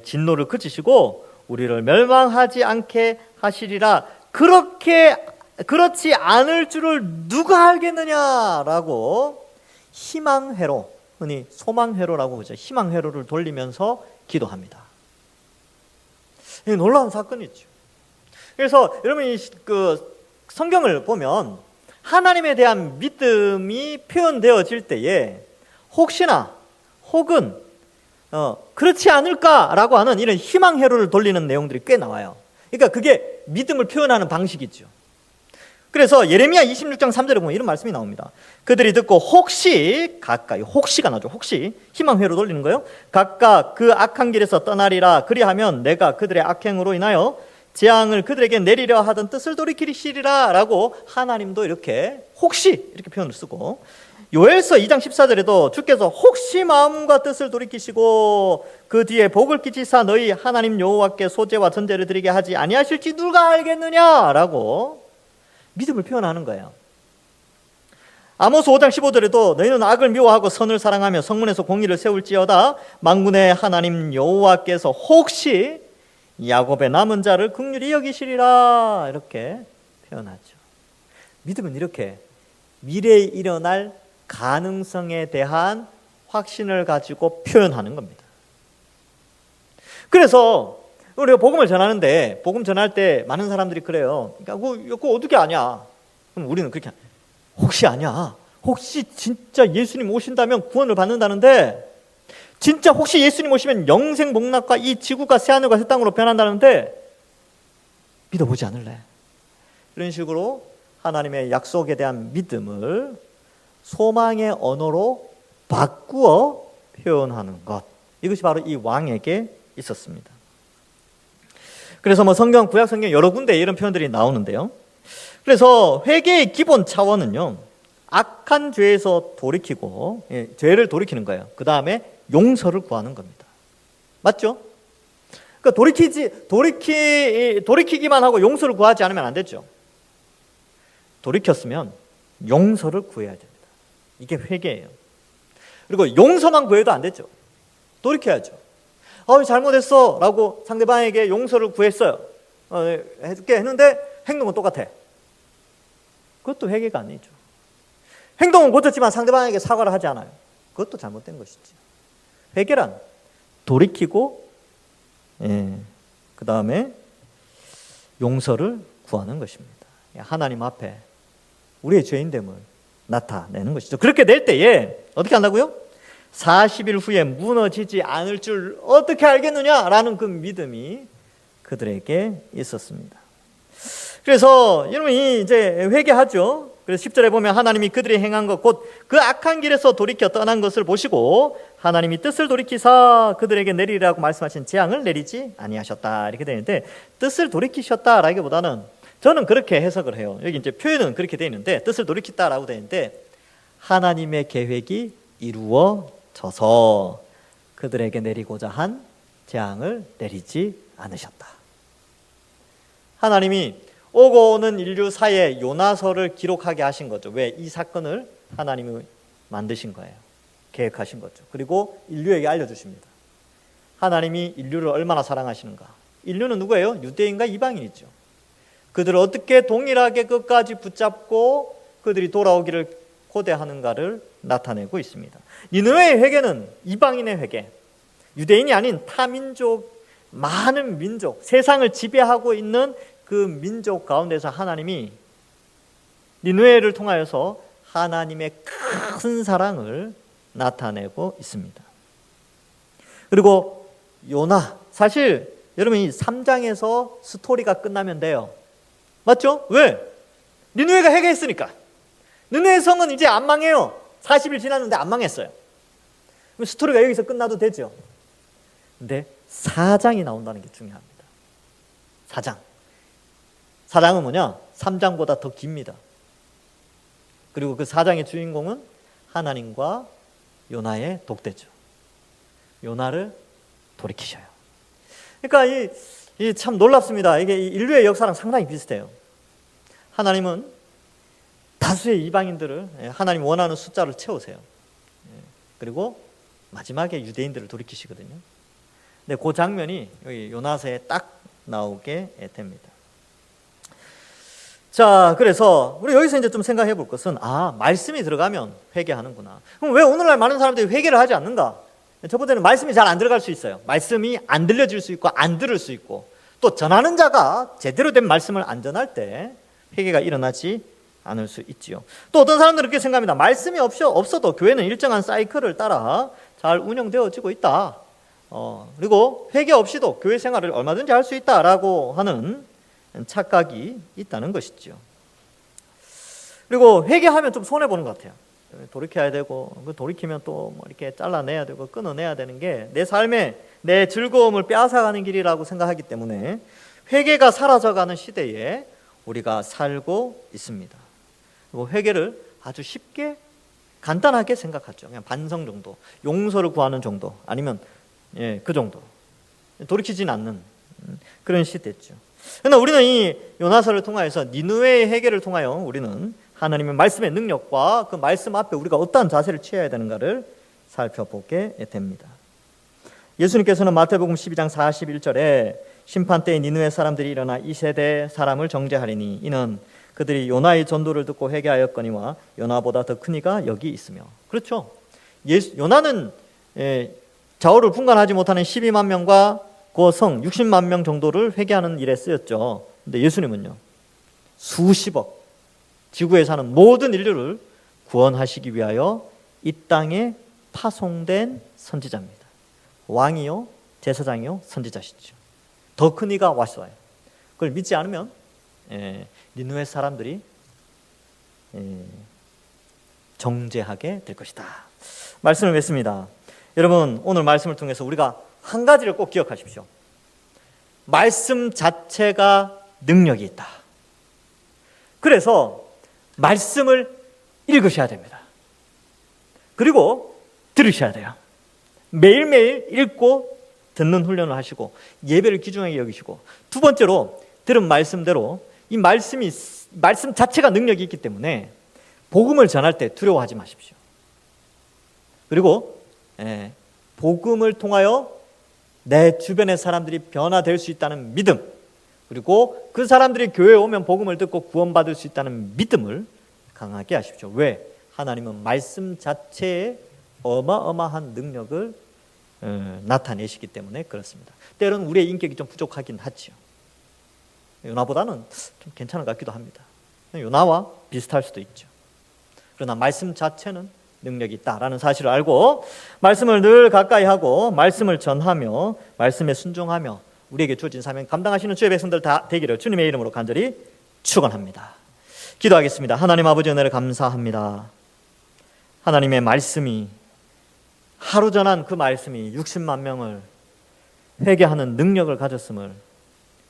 진노를 그치시고 우리를 멸망하지 않게 하시리라. 그렇지 않을 줄을 누가 알겠느냐라고 희망회로, 흔히 소망회로라고 그러죠. 희망회로를 돌리면서 기도합니다. 놀라운 사건이죠. 그래서 여러분이 그 성경을 보면 하나님에 대한 믿음이 표현되어질 때에 혹시나 혹은 그렇지 않을까라고 하는 이런 희망 회로를 돌리는 내용들이 꽤 나와요. 그러니까 그게 믿음을 표현하는 방식이죠. 그래서 예레미야 26장 3절에 보면 이런 말씀이 나옵니다. 그들이 듣고 혹시 가까이, 혹시가 나죠. 혹시 희망 회로 돌리는 거예요. 각각 그 악한 길에서 떠나리라. 그리하면 내가 그들의 악행으로 인하여 재앙을 그들에게 내리려 하던 뜻을 돌이키시리라 라고 하나님도 이렇게 혹시 이렇게 표현을 쓰고, 요엘서 2장 14절에도 주께서 혹시 마음과 뜻을 돌이키시고 그 뒤에 복을 끼치사 너희 하나님 여호와께 소제와 전제를 드리게 하지 아니하실지 누가 알겠느냐라고 믿음을 표현하는 거예요. 아모스 5장 15절에도 너희는 악을 미워하고 선을 사랑하며 성문에서 공의를 세울지어다 만군의 하나님 여호와께서 혹시 야곱의 남은 자를 긍휼히 여기시리라 이렇게 표현하죠. 믿음은 이렇게 미래에 일어날 가능성에 대한 확신을 가지고 표현하는 겁니다. 그래서 우리가 복음을 전하는데, 복음 전할 때 많은 사람들이 그래요. 그러니까 그거 어떻게 아냐? 그럼 우리는 그렇게 혹시 아냐? 혹시 진짜 예수님 오신다면 구원을 받는다는데, 진짜 혹시 예수님 오시면 영생 복락과 이 지구가 새하늘과 새 땅으로 변한다는데 믿어보지 않을래? 이런 식으로 하나님의 약속에 대한 믿음을 소망의 언어로 바꾸어 표현하는 것, 이것이 바로 이 왕에게 있었습니다. 그래서 성경, 구약 성경 여러 군데 이런 표현들이 나오는데요. 그래서 회개의 기본 차원은요, 악한 죄에서 돌이키고, 죄를 돌이키는 거예요. 그 다음에 용서를 구하는 겁니다. 맞죠? 그러니까 돌이키기만 하고 용서를 구하지 않으면 안 되죠. 돌이켰으면 용서를 구해야 됩니다. 이게 회개예요. 그리고 용서만 구해도 안 되죠. 돌이켜야죠. 잘못했어 라고 상대방에게 용서를 구했어요. 해줄게 했는데 행동은 똑같아. 그것도 회개가 아니죠. 행동은 고쳤지만 상대방에게 사과를 하지 않아요. 그것도 잘못된 것이죠. 회개란 돌이키고 그 다음에 용서를 구하는 것입니다. 하나님 앞에 우리의 죄인됨을 나타내는 것이죠. 그렇게 될 때에 어떻게 한다고요? 40일 후에 무너지지 않을 줄 어떻게 알겠느냐라는 그 믿음이 그들에게 있었습니다. 그래서 여러분이 이제 회개하죠. 그래서 10절에 보면 하나님이 그들이 행한 것 곧 그 악한 길에서 돌이켜 떠난 것을 보시고 하나님이 뜻을 돌이키사 그들에게 내리라고 말씀하신 재앙을 내리지 아니하셨다 이렇게 되는데, 뜻을 돌이키셨다라기보다는 저는 그렇게 해석을 해요. 여기 이제 표현은 그렇게 되어 있는데 뜻을 돌이켰다라고 되어 있는데 하나님의 계획이 이루어져서 그들에게 내리고자 한 재앙을 내리지 않으셨다. 하나님이 오고 오는 인류 사이에 요나서를 기록하게 하신 거죠. 왜? 이 사건을 하나님이 만드신 거예요. 계획하신 거죠. 그리고 인류에게 알려주십니다. 하나님이 인류를 얼마나 사랑하시는가. 인류는 누구예요? 유대인과 이방인이죠. 그들을 어떻게 동일하게 끝까지 붙잡고 그들이 돌아오기를 고대하는가를 나타내고 있습니다. 니느웨의 회개는 이방인의 회개, 유대인이 아닌 타민족, 많은 민족, 세상을 지배하고 있는 그 민족 가운데서 하나님이 니느웨를 통하여서 하나님의 큰 사랑을 나타내고 있습니다. 그리고 요나, 사실 여러분 이 3장에서 스토리가 끝나면 돼요. 맞죠? 왜? 니느웨가 회개했으니까. 니느웨 성은 이제 안 망해요. 40일 지났는데 안 망했어요. 그럼 스토리가 여기서 끝나도 되죠. 근데 4장이 나온다는 게 중요합니다. 4장은 뭐냐? 3장보다 더 깁니다. 그리고 그 4장의 주인공은 하나님과 요나의 독대죠. 요나를 돌이키셔요. 그러니까 이게 참 놀랍습니다. 이게 인류의 역사랑 상당히 비슷해요. 하나님은 다수의 이방인들을 하나님 원하는 숫자를 채우세요. 그리고 마지막에 유대인들을 돌이키시거든요. 근데 그 장면이 여기 요나서에 딱 나오게 됩니다. 자, 그래서 우리 여기서 이제 좀 생각해 볼 것은, 말씀이 들어가면 회개하는구나. 그럼 왜 오늘날 많은 사람들이 회개를 하지 않는가? 첫 번째는 말씀이 잘 안 들어갈 수 있어요. 말씀이 안 들려질 수 있고 안 들을 수 있고, 또 전하는 자가 제대로 된 말씀을 안 전할 때 회개가 일어나지 않을 수 있지요. 또 어떤 사람들은 그렇게 생각합니다. 말씀이 없어도 교회는 일정한 사이클을 따라 잘 운영되어지고 있다. 그리고 회개 없이도 교회 생활을 얼마든지 할 수 있다라고 하는 착각이 있다는 것이죠. 그리고 회개하면 좀 손해보는 것 같아요. 돌이켜야 되고, 돌이키면 또 뭐 이렇게 잘라내야 되고 끊어내야 되는 게 내 삶에 내 즐거움을 빼앗아가는 길이라고 생각하기 때문에 회개가 사라져가는 시대에 우리가 살고 있습니다. 그리고 회개를 아주 쉽게 간단하게 생각하죠. 그냥 반성 정도, 용서를 구하는 정도, 아니면 그 정도, 돌이키진 않는 그런 시대죠. 그러나 우리는 이 요나서를 통하여서 니느웨의 회개를 통하여 우리는 하나님의 말씀의 능력과 그 말씀 앞에 우리가 어떠한 자세를 취해야 되는가를 살펴보게 됩니다. 예수님께서는 마태복음 12장 41절에 심판 때에 니느웨 사람들이 일어나 이 세대 사람을 정죄하리니 이는 그들이 요나의 전도를 듣고 회개하였거니와 요나보다 더 큰 이가 여기 있으며. 그렇죠. 요나는 좌우를 분간하지 못하는 12만 명과 그 성 60만 명 정도를 회개하는 일에 쓰였죠. 근데 예수님은요, 수십억 지구에 사는 모든 인류를 구원하시기 위하여 이 땅에 파송된 선지자입니다. 왕이요, 제사장이요, 선지자시죠. 더 큰 이가 왔어요. 그걸 믿지 않으면 니느웨 사람들이 정죄하게 될 것이다. 말씀을 맺습니다. 여러분, 오늘 말씀을 통해서 우리가 한 가지를 꼭 기억하십시오. 말씀 자체가 능력이 있다. 그래서 말씀을 읽으셔야 됩니다. 그리고 들으셔야 돼요. 매일매일 읽고 듣는 훈련을 하시고 예배를 귀중하게 여기시고, 두 번째로 들은 말씀대로 이 말씀 자체가 능력이 있기 때문에 복음을 전할 때 두려워하지 마십시오. 그리고 복음을 통하여 내 주변의 사람들이 변화될 수 있다는 믿음, 그리고 그 사람들이 교회에 오면 복음을 듣고 구원받을 수 있다는 믿음을 강하게 하십시오. 왜? 하나님은 말씀 자체에 어마어마한 능력을 나타내시기 때문에 그렇습니다. 때로는 우리의 인격이 좀 부족하긴 하죠. 요나보다는 좀 괜찮은 것 같기도 합니다. 요나와 비슷할 수도 있죠. 그러나 말씀 자체는 능력이 있다라는 사실을 알고 말씀을 늘 가까이 하고 말씀을 전하며 말씀에 순종하며 우리에게 주어진 사명 감당하시는 주의 백성들 다 되기를 주님의 이름으로 간절히 축원합니다. 기도하겠습니다. 하나님 아버지, 은혜를 감사합니다. 하나님의 말씀이, 하루 전한 그 말씀이 60만 명을 회개하는 능력을 가졌음을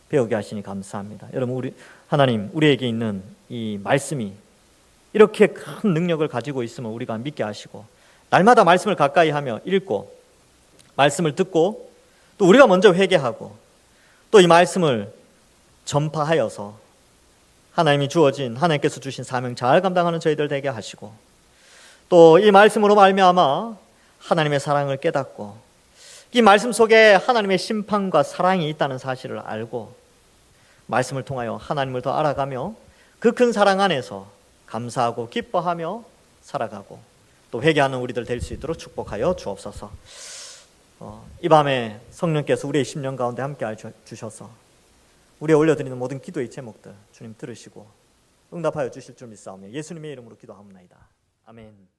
배우게 하시니 감사합니다. 여러분, 하나님, 우리에게 있는 이 말씀이 이렇게 큰 능력을 가지고 있음을 우리가 믿게 하시고, 날마다 말씀을 가까이 하며 읽고 말씀을 듣고 또 우리가 먼저 회개하고 또 이 말씀을 전파하여서 하나님께서 주신 사명 잘 감당하는 저희들 되게 하시고, 또 이 말씀으로 말미암아 하나님의 사랑을 깨닫고 이 말씀 속에 하나님의 심판과 사랑이 있다는 사실을 알고 말씀을 통하여 하나님을 더 알아가며 그 큰 사랑 안에서 감사하고 기뻐하며 살아가고 또 회개하는 우리들 될 수 있도록 축복하여 주옵소서. 이 밤에 성령께서 우리의 심령 가운데 함께하여 주셔서 우리의 올려드리는 모든 기도의 제목들 주님 들으시고 응답하여 주실 줄 믿사오며 예수님의 이름으로 기도하옵나이다. 아멘.